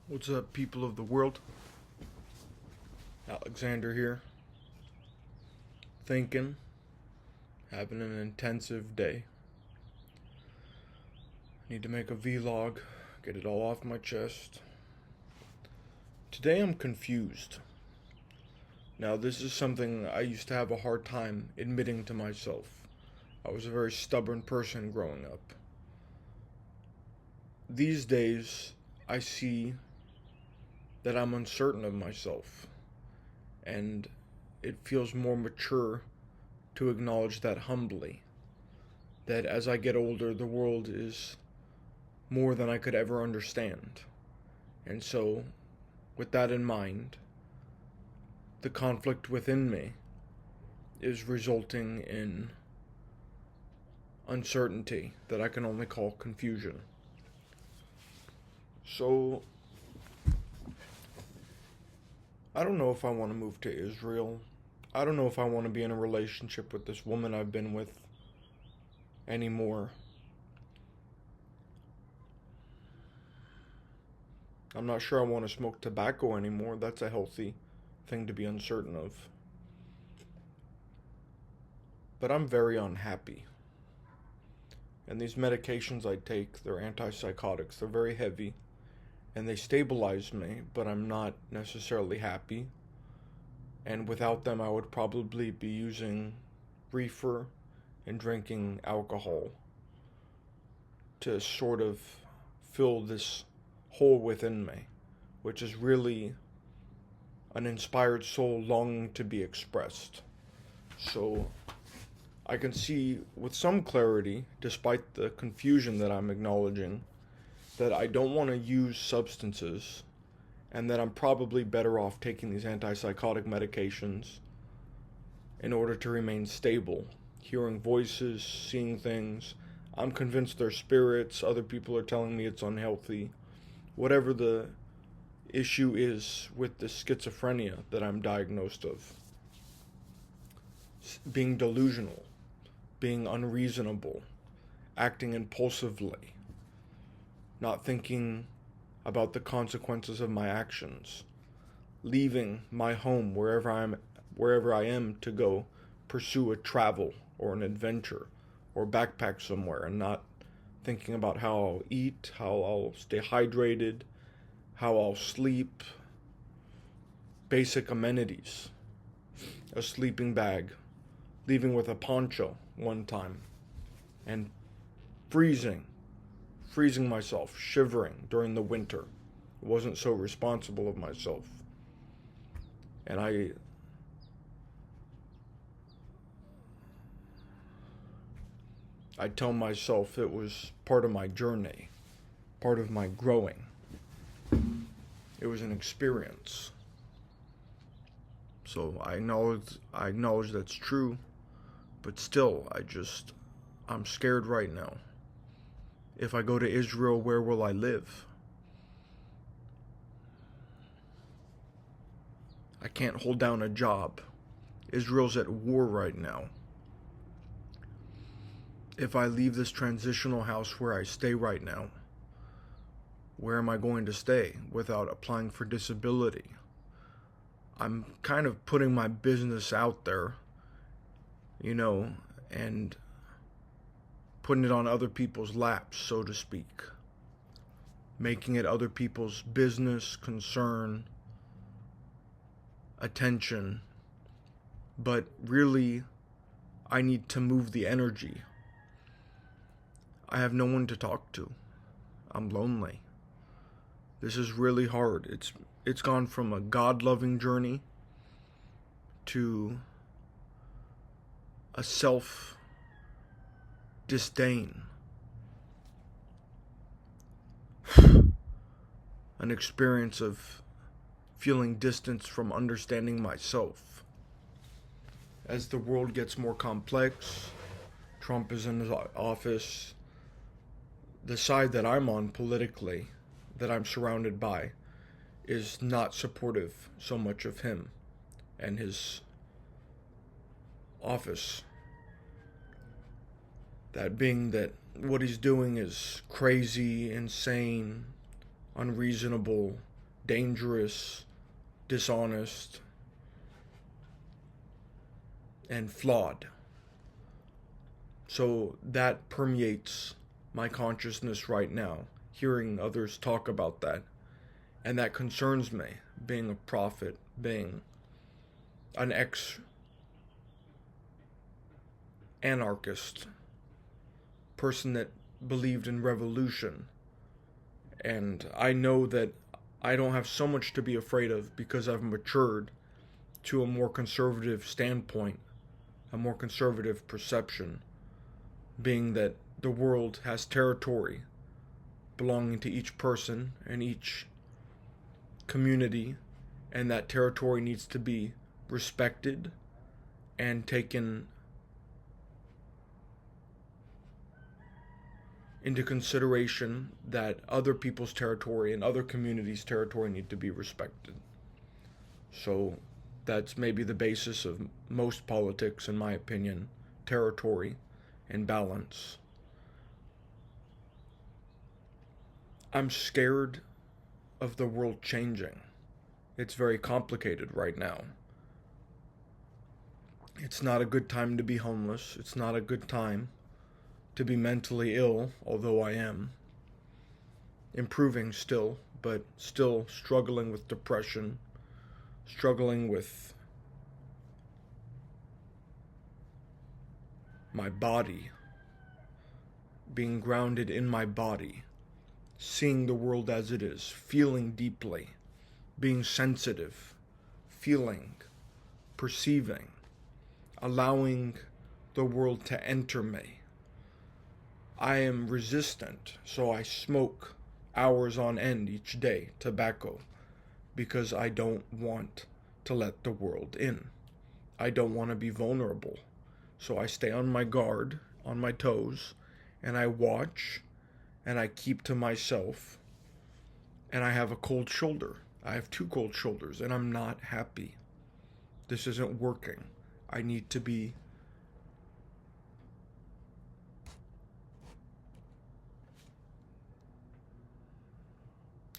What's up, people of the world? Alexander here. Thinking, having an intensive day. Need to make a vlog, get it all off my chest. Today I'm confused. Now, this is something I used to have a hard time admitting to myself. I was a very stubborn person growing up. These days, I see that I'm uncertain of myself, and it feels more mature to acknowledge that humbly. That as I get older, the world is more than I could ever understand. And so, with that in mind, the conflict within me is resulting in uncertainty that I can only call confusion. So, I don't know if I want to move to Israel. I don't know if I want to be in a relationship with this woman I've been with anymore. I'm not sure I want to smoke tobacco anymore. That's a healthy thing to be uncertain of. But I'm very unhappy. And these medications I take, they're antipsychotics. They're very heavy. And they stabilize me, but I'm not necessarily happy. And without them, I would probably be using reefer and drinking alcohol to sort of fill this hole within me, which is really an inspired soul longing to be expressed. So I can see with some clarity, despite the confusion that I'm acknowledging, that I don't want to use substances, and that I'm probably better off taking these antipsychotic medications in order to remain stable, hearing voices, seeing things. I'm convinced they're spirits. Other people are telling me it's unhealthy. Whatever the issue is with the schizophrenia that I'm diagnosed of. Being delusional, being unreasonable, acting impulsively, not thinking about the consequences of my actions, leaving my home wherever I am to go pursue a travel or an adventure or backpack somewhere, and not thinking about how I'll eat, how I'll stay hydrated, how I'll sleep, basic amenities, a sleeping bag, leaving with a poncho one time, and freezing myself, shivering during the winter. It wasn't so responsible of myself. And I tell myself it was part of my journey, part of my growing. It was an experience. So I acknowledge that's true, but still, I'm scared right now. If I go to Israel, where will I live? I can't hold down a job. Israel's at war right now. If I leave this transitional house where I stay right now, where am I going to stay without applying for disability? I'm kind of putting my business out there, and putting it on other people's laps, so to speak. Making it other people's business, concern, attention. But really, I need to move the energy. I have no one to talk to. I'm lonely. This is really hard. It's gone from a God-loving journey to a self-disdain. An experience of feeling distance from understanding myself. As the world gets more complex, Trump is in his office, the side that I'm on politically, that I'm surrounded by, is not supportive so much of him and his office. That being that what he's doing is crazy, insane, unreasonable, dangerous, dishonest, and flawed. So that permeates my consciousness right now, hearing others talk about that. And that concerns me, being a prophet, being an ex-anarchist, person that believed in revolution. And I know that I don't have so much to be afraid of because I've matured to a more conservative standpoint, a more conservative perception, being that the world has territory belonging to each person and each community, and that territory needs to be respected and taken into consideration, that other people's territory and other communities' territory need to be respected. So that's maybe the basis of most politics, in my opinion: territory and balance. I'm scared of the world changing. It's very complicated right now. It's not a good time to be homeless. It's not a good time to be mentally ill, although I am improving still, but still struggling with depression, struggling with my body, being grounded in my body, seeing the world as it is, feeling deeply, being sensitive, feeling, perceiving, allowing the world to enter me. I am resistant, so I smoke hours on end each day, tobacco, because I don't want to let the world in. I don't want to be vulnerable. So I stay on my guard, on my toes, and I watch, and I keep to myself, and I have a cold shoulder. I have 2 cold shoulders, and I'm not happy. This isn't working. I need to be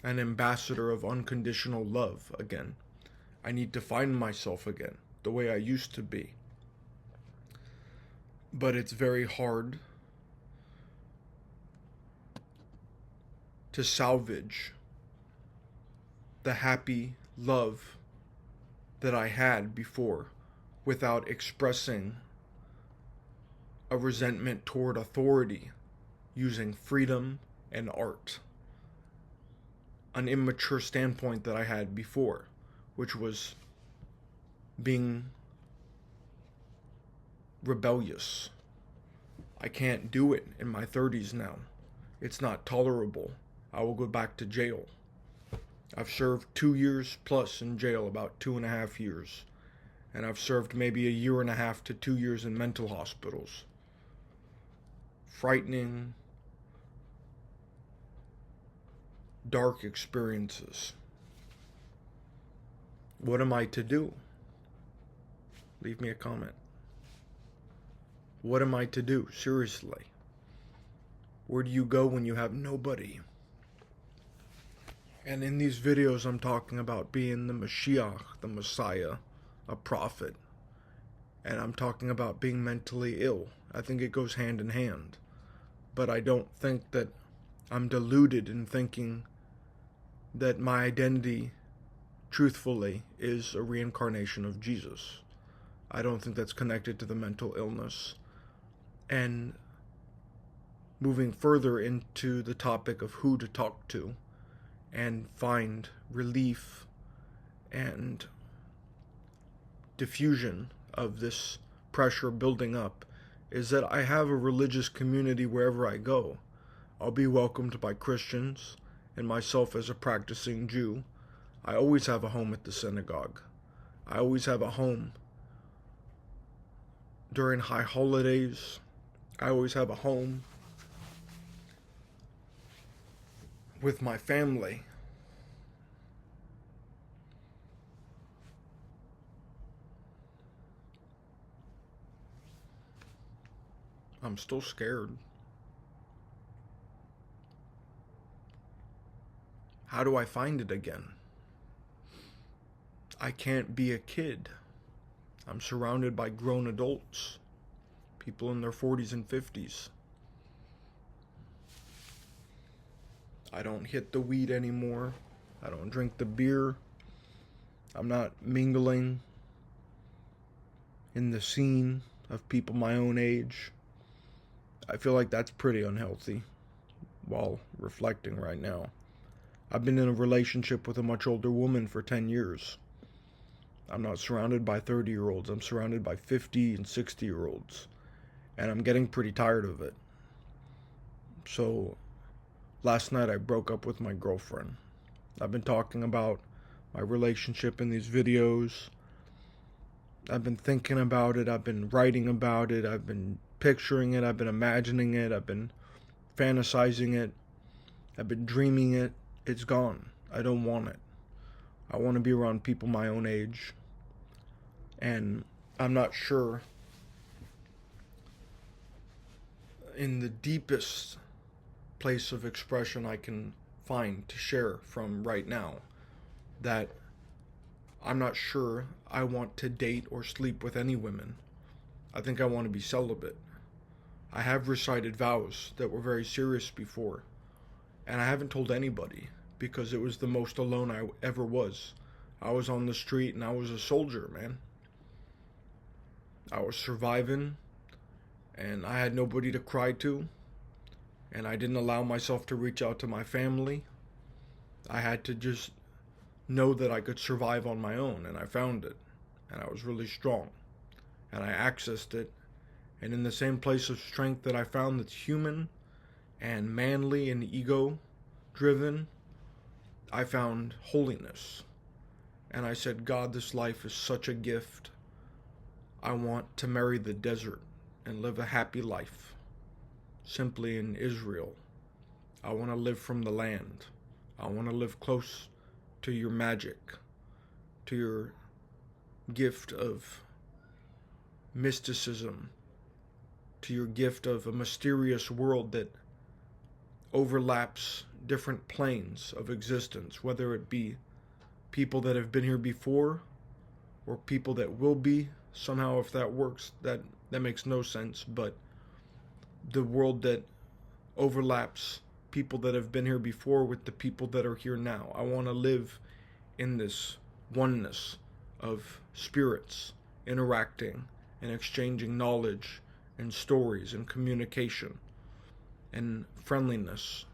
an ambassador of unconditional love again. I need to find myself again, the way I used to be. But it's very hard to salvage the happy love that I had before without expressing a resentment toward authority using freedom and art. An immature standpoint that I had before, which was being rebellious. I can't do it in my 30s now. It's not tolerable. I will go back to jail. I've served 2 years plus in jail, about 2.5 years. And I've served maybe 1.5 to 2 years in mental hospitals. Frightening, dark experiences. What am I to do? Leave me a comment. What am I to do? Seriously. Where do you go when you have nobody? And in these videos, I'm talking about being the Mashiach, the Messiah, a prophet. And I'm talking about being mentally ill. I think it goes hand in hand. But I don't think that I'm deluded in thinking that my identity, truthfully, is a reincarnation of Jesus. I don't think that's connected to the mental illness. And moving further into the topic of who to talk to and find relief and diffusion of this pressure building up, is that I have a religious community wherever I go. I'll be welcomed by Christians, and myself as a practicing Jew. I always have a home at the synagogue. I always have a home during high holidays. I always have a home with my family. I'm still scared. How do I find it again? I can't be a kid. I'm surrounded by grown adults, people in their 40s and 50s. I don't hit the weed anymore. I don't drink the beer. I'm not mingling in the scene of people my own age. I feel like that's pretty unhealthy while reflecting right now. I've been in a relationship with a much older woman for 10 years. I'm not surrounded by 30-year-olds. I'm surrounded by 50 and 60-year-olds. And I'm getting pretty tired of it. So, last night I broke up with my girlfriend. I've been talking about my relationship in these videos. I've been thinking about it. I've been writing about it. I've been picturing it. I've been imagining it. I've been fantasizing it. I've been dreaming it. It's gone. I don't want it. I want to be around people my own age. And I'm not sure, in the deepest place of expression I can find to share from right now, that I'm not sure I want to date or sleep with any women. I think I want to be celibate. I have recited vows that were very serious before, and I haven't told anybody because it was the most alone I ever was. I was on the street and I was a soldier, man. I was surviving, and I had nobody to cry to, and I didn't allow myself to reach out to my family. I had to just know that I could survive on my own, and I found it, and I was really strong, and I accessed it, and in the same place of strength that I found that's human and manly and ego driven, I found holiness. And I said, God, this life is such a gift. I want to marry the desert and live a happy life, simply in Israel. I want to live from the land. I want to live close to your magic, to your gift of mysticism, to your gift of a mysterious world that overlaps different planes of existence, whether it be people that have been here before or people that will be. Somehow, if that works, that makes no sense, but the world that overlaps people that have been here before with the people that are here now. I want to live in this oneness of spirits interacting and exchanging knowledge and stories and communication and friendliness.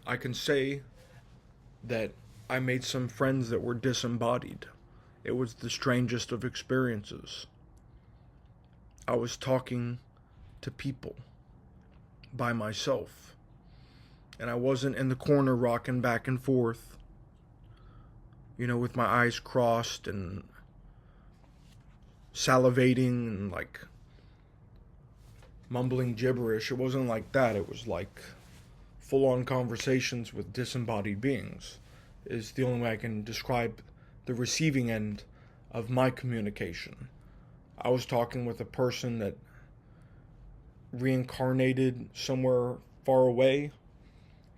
I can say that I made some friends that were disembodied. It was the strangest of experiences. I was talking to people by myself, and I wasn't in the corner rocking back and forth, with my eyes crossed and salivating and like mumbling gibberish. It wasn't like that. It was like full-on conversations with disembodied beings is the only way I can describe the receiving end of my communication. I was talking with a person that reincarnated somewhere far away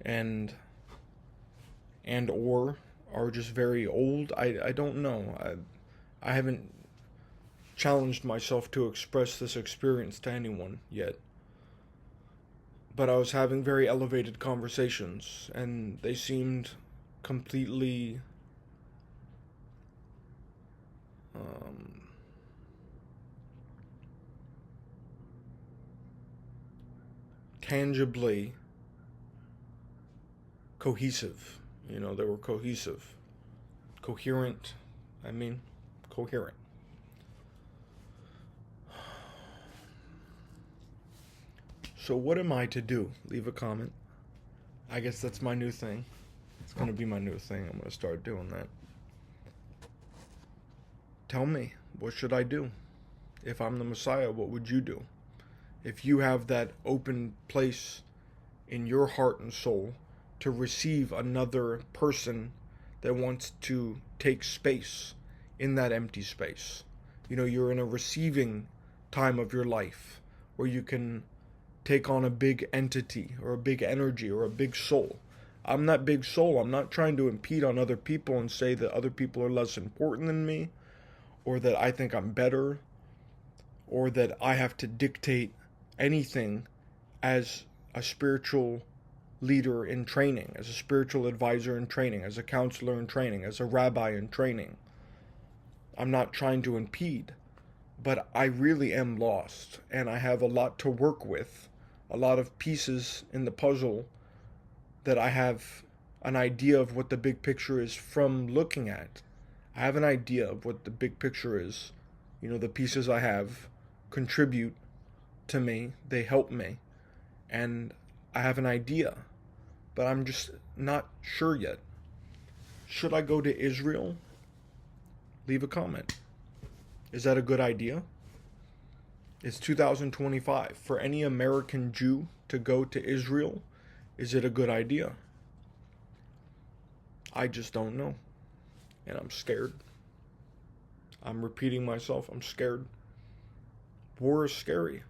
and or are just very old. I don't know. I haven't challenged myself to express this experience to anyone yet. But I was having very elevated conversations, and they seemed completely tangibly cohesive. They were cohesive. Coherent. Coherent. So what am I to do? Leave a comment. I guess that's my new thing. It's going to be my new thing. I'm going to start doing that. Tell me, what should I do? If I'm the Messiah, what would you do? If you have that open place in your heart and soul to receive another person that wants to take space in that empty space. You're in a receiving time of your life where you can take on a big entity or a big energy or a big soul I'm that big soul. I'm not trying to impede on other people and say that other people are less important than me, or that I think I'm better, or that I have to dictate anything as a spiritual leader in training, as a spiritual advisor in training, as a counselor in training, as a rabbi in training. I'm not trying to impede, but I really am lost, and I have a lot to work with, a lot of pieces in the puzzle that I have an idea of what the big picture is from looking at. I have an idea of what the big picture is. You know, the pieces I have contribute to me, they help me, and I have an idea, but I'm just not sure yet. Should I go to Israel? Leave a comment. Is that a good idea? It's 2025. For any American Jew to go to Israel, is it a good idea? I just don't know. And I'm scared. I'm repeating myself. I'm scared. War is scary.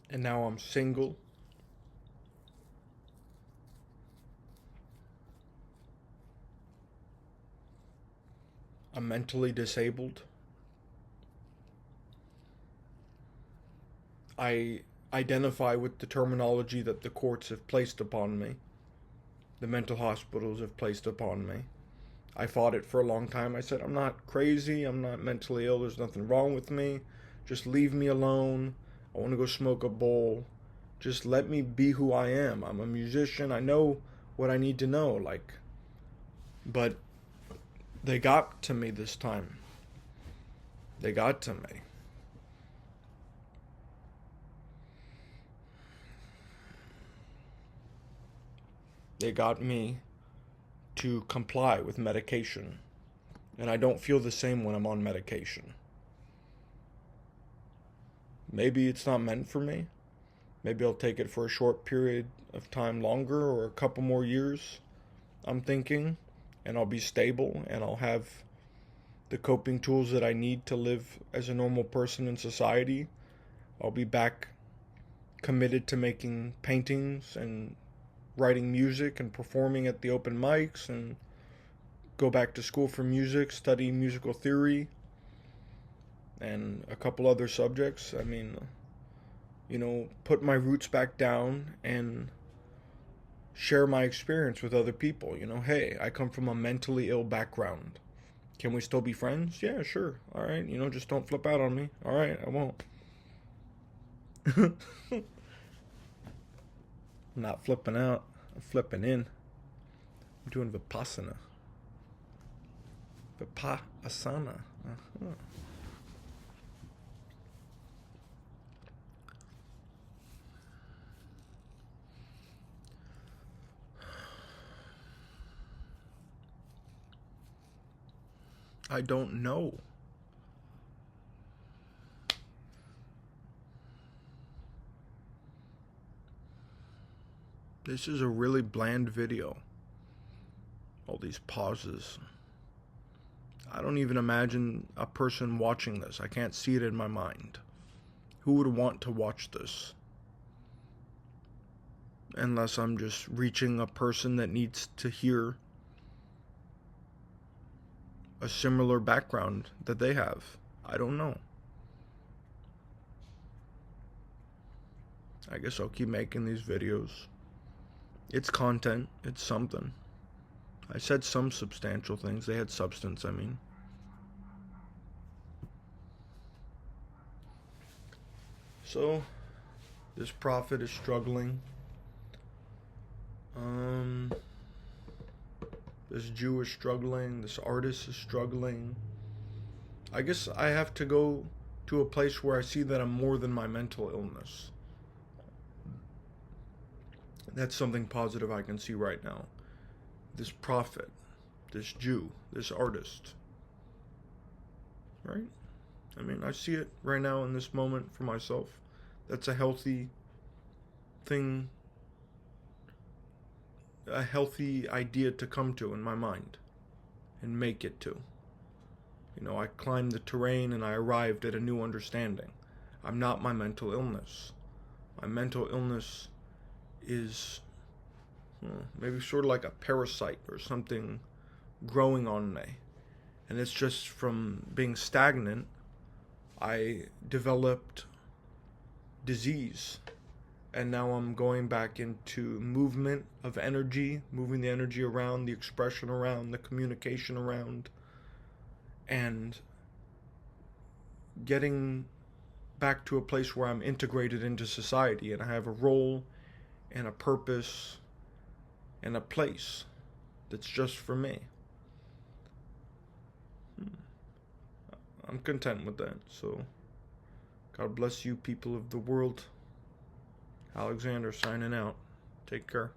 And now I'm single. I'm mentally disabled. I identify with the terminology that the courts have placed upon me, the mental hospitals have placed upon me. I fought it for a long time. I said, I'm not crazy, I'm not mentally ill, there's nothing wrong with me. Just leave me alone. I want to go smoke a bowl. Just let me be who I am. I'm a musician. I know what I need to know. But they got to me this time. They got to me. They got me to comply with medication. And I don't feel the same when I'm on medication. Maybe it's not meant for me. Maybe I'll take it for a short period of time longer, or a couple more years, I'm thinking. And I'll be stable, and I'll have the coping tools that I need to live as a normal person in society. I'll be back committed to making paintings and writing music and performing at the open mics, and go back to school for music, study musical theory and a couple other subjects. I mean, put my roots back down and share my experience with other people. Hey, I come from a mentally ill background. Can we still be friends? Yeah, sure. All right, just don't flip out on me. All right, I won't. I'm not flipping out. I'm flipping in. I'm doing Vipassana. Vipassana. Uh-huh. I don't know. This is a really bland video. All these pauses. I don't even imagine a person watching this. I can't see it in my mind. Who would want to watch this? Unless I'm just reaching a person that needs to hear a similar background that they have. I don't know. I guess I'll keep making these videos. It's content. It's something. I said some substantial things. They had substance, I mean. So, this prophet is struggling. This Jew is struggling. This artist is struggling. I guess I have to go to a place where I see that I'm more than my mental illness. That's something positive I can see right now. This prophet, this Jew, this artist. Right? I mean, I see it right now in this moment for myself. That's a healthy thing a healthy idea to come to in my mind and make it to. You know, I climbed the terrain and I arrived at a new understanding. I'm not my mental illness. My mental illness is maybe sort of like a parasite or something growing on me. And it's just from being stagnant, I developed disease. And now I'm going back into movement of energy, moving the energy around, the expression around, the communication around, and getting back to a place where I'm integrated into society and I have a role and a purpose and a place that's just for me. I'm content with that. So, God bless you, people of the world. Alexander signing out. Take care.